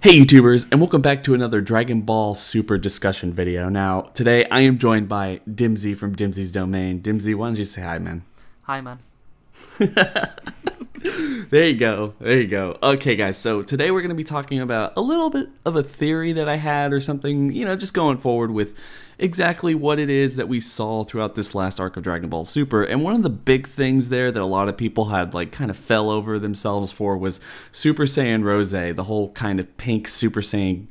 Hey YouTubers, and welcome back to another Dragon Ball Super discussion video. Now, today I am joined by Dimzy from Dimzy's Domain. Dimzy, why don't you say hi, man? Hi, man. There you go. There you go. Okay, guys, so today we're going to be talking about a little bit of a theory that I had or something, just going forward with exactly what it is that we saw throughout this last arc of Dragon Ball Super. And one of the big things there that a lot of people had kind of fell over themselves for was Super Saiyan Rose, the whole kind of pink Super Saiyan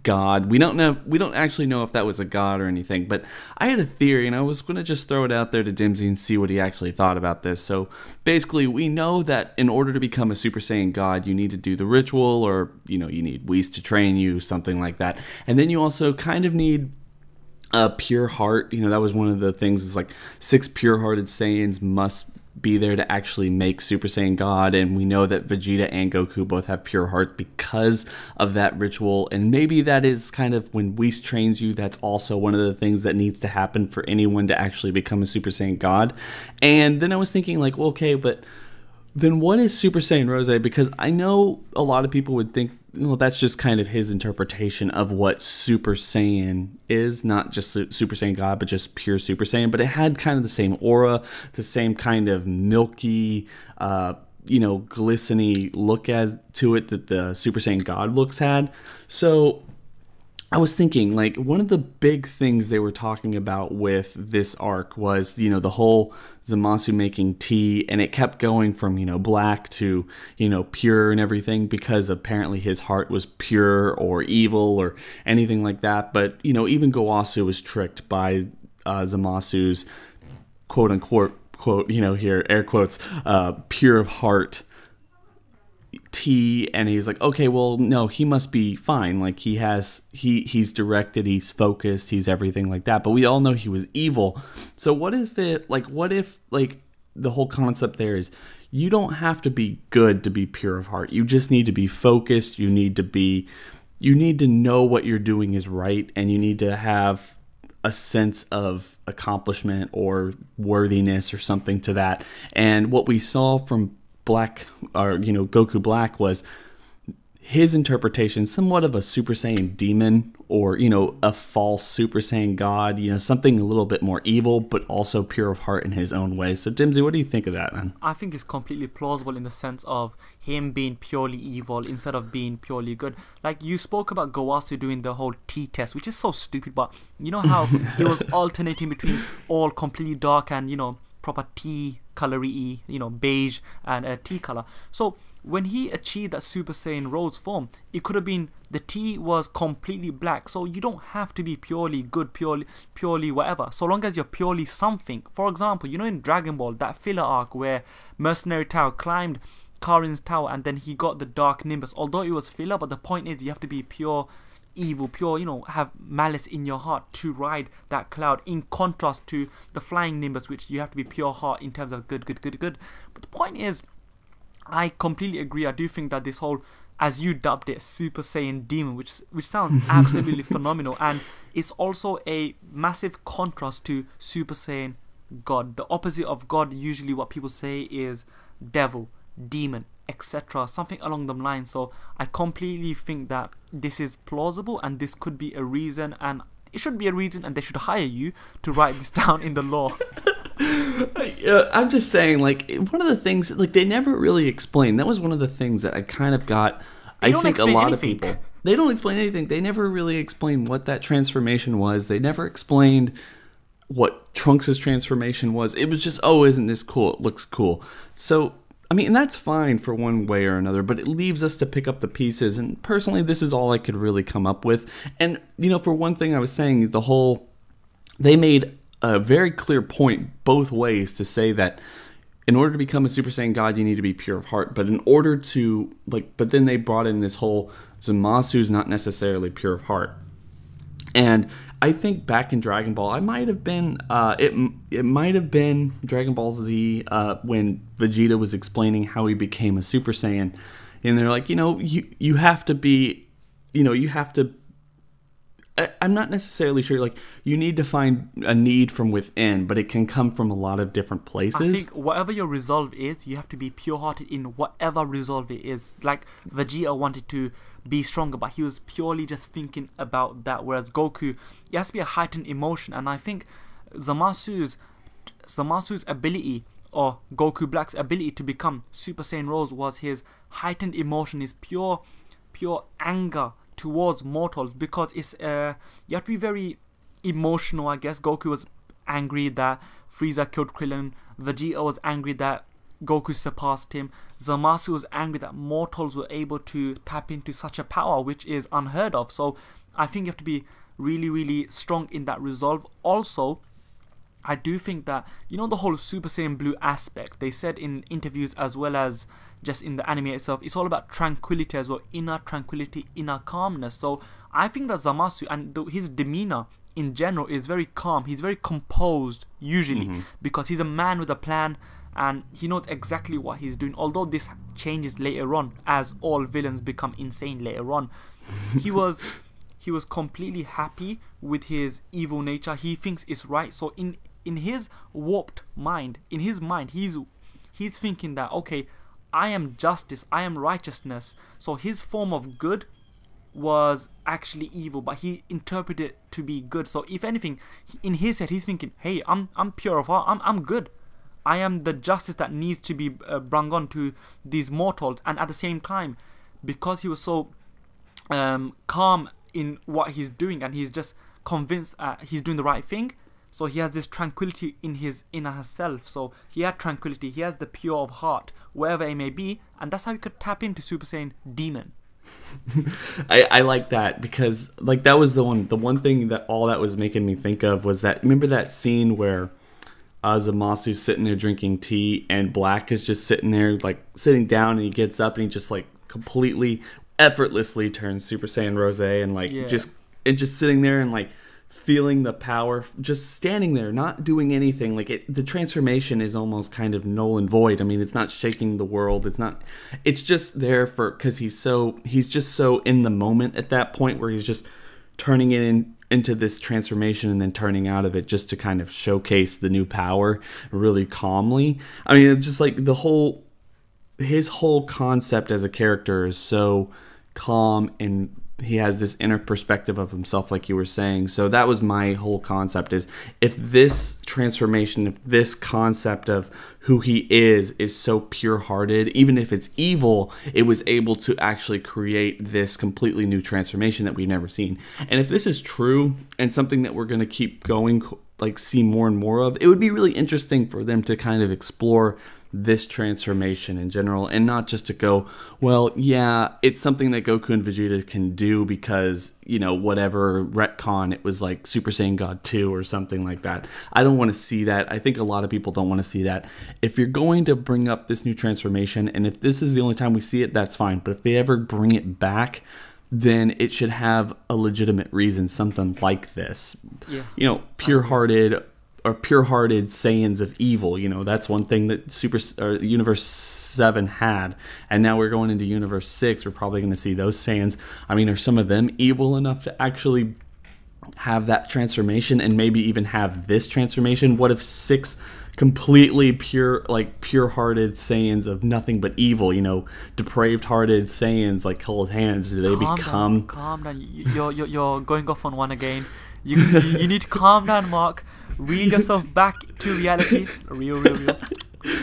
god. We don't actually know if that was a god or anything, but I had a theory and I was going to just throw it out there to Dimzy and see what he actually thought about this. So basically, we know that in order to become a Super Saiyan god, you need to do the ritual, or you need Whis to train you, something like that. And then you also kind of need a pure heart. That was one of the things, is like 6 pure-hearted Saiyans must be there to actually make Super Saiyan God, and we know that Vegeta and Goku both have pure heart because of that ritual. And maybe that is kind of, when Whis trains you, that's also one of the things that needs to happen for anyone to actually become a Super Saiyan God. And then I was thinking, like, well, okay, but then what is Super Saiyan Rose? Because I know a lot of people would think, well, that's just kind of his interpretation of what Super Saiyan is, not just Super Saiyan God, but just pure Super Saiyan. But it had kind of the same aura, the same kind of milky, glistening look as to it that the Super Saiyan God looks had. So I was thinking, like, one of the big things they were talking about with this arc was, the whole Zamasu making tea, and it kept going from, black to, pure and everything, because apparently his heart was pure or evil or anything like that. But, even Gowasu was tricked by Zamasu's quote unquote, here, air quotes, pure of heart tea, and he's like, okay, well, no, he must be fine, like he's directed, he's focused, he's everything like that. But we all know he was evil. So what if the whole concept there is, you don't have to be good to be pure of heart, you just need to be focused, you need to know what you're doing is right, and you need to have a sense of accomplishment or worthiness or something to that. And what we saw from Goku Black was his interpretation, somewhat of a Super Saiyan demon, or a false Super Saiyan God, something a little bit more evil but also pure of heart in his own way. So Dimzy, what do you think of that, man? I think it's completely plausible in the sense of him being purely evil instead of being purely good. Like, you spoke about Gowasu doing the whole tea test, which is so stupid, but you know how he was alternating between all completely dark and proper tea colory, beige and tea color. So when he achieved that Super Saiyan Rose form, it could have been the tea was completely black. So you don't have to be purely good, purely whatever, so long as you're purely something. For example, in Dragon Ball, that filler arc where Mercenary Tao climbed Karin's tower and then he got the Dark Nimbus, although it was filler, but the point is you have to be pure evil, pure, have malice in your heart to ride that cloud, in contrast to the Flying Nimbus, which you have to be pure heart in terms of good. But the point is, I completely agree. I do think that this whole, as you dubbed it, Super Saiyan Demon, which sounds absolutely phenomenal, and it's also a massive contrast to Super Saiyan God. The opposite of God, usually what people say, is devil, demon, etc., something along the lines. So I completely think that this is plausible, and this could be a reason, and it should be a reason, and they should hire you to write this down in the law. I'm just saying, one of the things, they never really explained. That was one of the things that I kind of got. I think a lot of people, they don't explain anything. They never really explained what that transformation was. They never explained what Trunks' transformation was. It was just, oh, isn't this cool? It looks cool. So I mean, and that's fine for one way or another, but it leaves us to pick up the pieces. And personally, this is all I could really come up with. And, for one thing I was saying, they made a very clear point both ways to say that in order to become a Super Saiyan God, you need to be pure of heart. But in order to, but then they brought in this whole Zamasu's not necessarily pure of heart. And I think back in Dragon Ball, I might have been, it might have been Dragon Ball Z when Vegeta was explaining how he became a Super Saiyan. And they're like, you have to be, you have to I'm not necessarily sure. Like, you need to find a need from within, but it can come from a lot of different places. I think whatever your resolve is, you have to be pure-hearted in whatever resolve it is. Like, Vegeta wanted to be stronger, but he was purely just thinking about that. Whereas Goku, it has to be a heightened emotion. And I think Zamasu's ability, or Goku Black's ability to become Super Saiyan Rose, was his heightened emotion, his pure anger towards mortals, because it's you have to be very emotional, I guess. Goku was angry that Frieza killed Krillin. Vegeta was angry that Goku surpassed him. Zamasu was angry that mortals were able to tap into such a power, which is unheard of. So I think you have to be really, really strong in that resolve. Also, I do think that, you know, the whole Super Saiyan Blue aspect, they said in interviews as well as just in the anime itself, it's all about tranquility as well, inner tranquility, inner calmness. So I think that Zamasu and his demeanor in general is very calm. He's very composed usually, because he's a man with a plan and he knows exactly what he's doing. Although this changes later on, as all villains become insane later on. He was completely happy with his evil nature. He thinks it's right. So in his warped mind, in his mind, he's thinking that, okay, I am justice, I am righteousness. So his form of good was actually evil, but he interpreted it to be good. So if anything, in his head, he's thinking, hey, I'm pure of heart, I'm good. I am the justice that needs to be brung on to these mortals. And at the same time, because he was so calm in what he's doing, and he's just convinced he's doing the right thing, so he has this tranquility in his inner self. So he had tranquility, he has the pure of heart, wherever it may be, and that's how he could tap into Super Saiyan Demon. I like that, because like that was the one thing that all that was making me think of was that, remember that scene where Zamasu's sitting there drinking tea and Black is just sitting there like sitting down, and he gets up and he just like completely effortlessly turns Super Saiyan Rose, and like just sitting there and like feeling the power, just standing there, not doing anything. Like the transformation is almost kind of null and void. I mean, it's not shaking the world. It's just there because he's just so in the moment at that point where he's just turning it into this transformation and then turning out of it just to kind of showcase the new power really calmly. I mean, it's just like his whole concept as a character is so calm, and he has this inner perspective of himself, like you were saying. So that was my whole concept, is if this transformation, if this concept of who he is so pure-hearted, even if it's evil, it was able to actually create this completely new transformation that we've never seen. And if this is true and something that we're going to keep going, like see more and more of, it would be really interesting for them to kind of explore this transformation in general, and not just to go, well, yeah, it's something that Goku and Vegeta can do because, you know, whatever retcon, it was like Super Saiyan God 2 or something like that. I don't want to see that. I think a lot of people don't want to see that. If you're going to bring up this new transformation, and if this is the only time we see it, that's fine. But if they ever bring it back, then it should have a legitimate reason, something like this. Yeah. You know, pure-hearted Saiyans of evil. You know, that's one thing that Universe 7 had, and now we're going into Universe 6. We're probably going to see those Saiyans. I mean, are some of them evil enough to actually have that transformation, and maybe even have this transformation? What if 6 completely pure-hearted Saiyans of nothing but evil, you know, depraved-hearted Saiyans like Cold Hands? Do they become? Calm down. You're going off on one again. You need to calm down, Mark. Reel yourself back to reality. Real.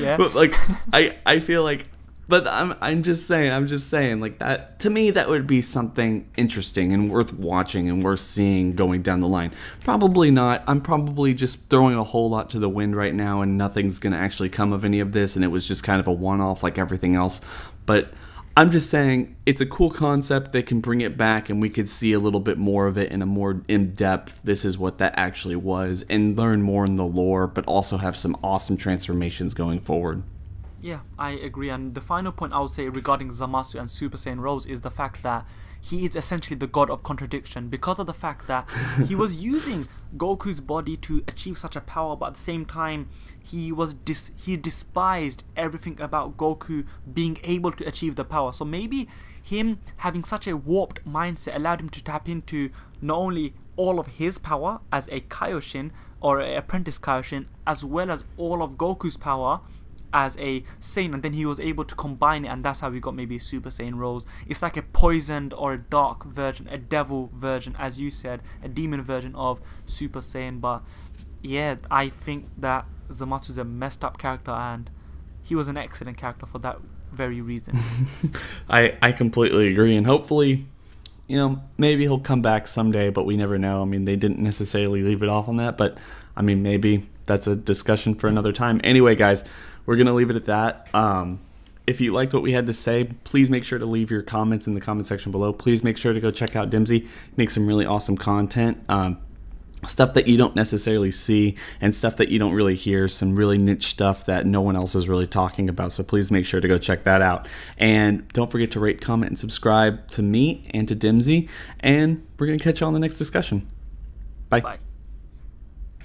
Yeah. But like, I feel like, but I'm just saying, like, that to me, that would be something interesting and worth watching and worth seeing going down the line. Probably not. I'm probably just throwing a whole lot to the wind right now, and nothing's gonna actually come of any of this, and it was just kind of a one-off like everything else. But I'm just saying, it's a cool concept. They can bring it back, and we could see a little bit more of it in a more in-depth, this is what that actually was, and learn more in the lore, but also have some awesome transformations going forward. Yeah, I agree. And the final point I would say regarding Zamasu and Super Saiyan Rose is the fact that he is essentially the god of contradiction, because of the fact that he was using Goku's body to achieve such a power, but at the same time he despised everything about Goku being able to achieve the power. So maybe him having such a warped mindset allowed him to tap into not only all of his power as a Kaioshin or an apprentice Kaioshin, as well as all of Goku's power as a Saiyan, and then he was able to combine it, and that's how we got maybe a Super Saiyan Rose. It's like a poisoned or a dark version, a devil version, as you said, a demon version of Super Saiyan. But yeah, I think that Zamasu is a messed up character, and he was an excellent character for that very reason. I completely agree, and hopefully, you know, maybe he'll come back someday, but we never know. I mean, they didn't necessarily leave it off on that, but I mean, maybe that's a discussion for another time. Anyway, guys, we're going to leave it at that. If you liked what we had to say, please make sure to leave your comments in the comment section below. Please make sure to go check out Dimzy. Make some really awesome content. Stuff that you don't necessarily see and stuff that you don't really hear, some really niche stuff that no one else is really talking about. So please make sure to go check that out. And don't forget to rate, comment, and subscribe to me and to Dimzy. And we're going to catch you on the next discussion. Bye. Bye.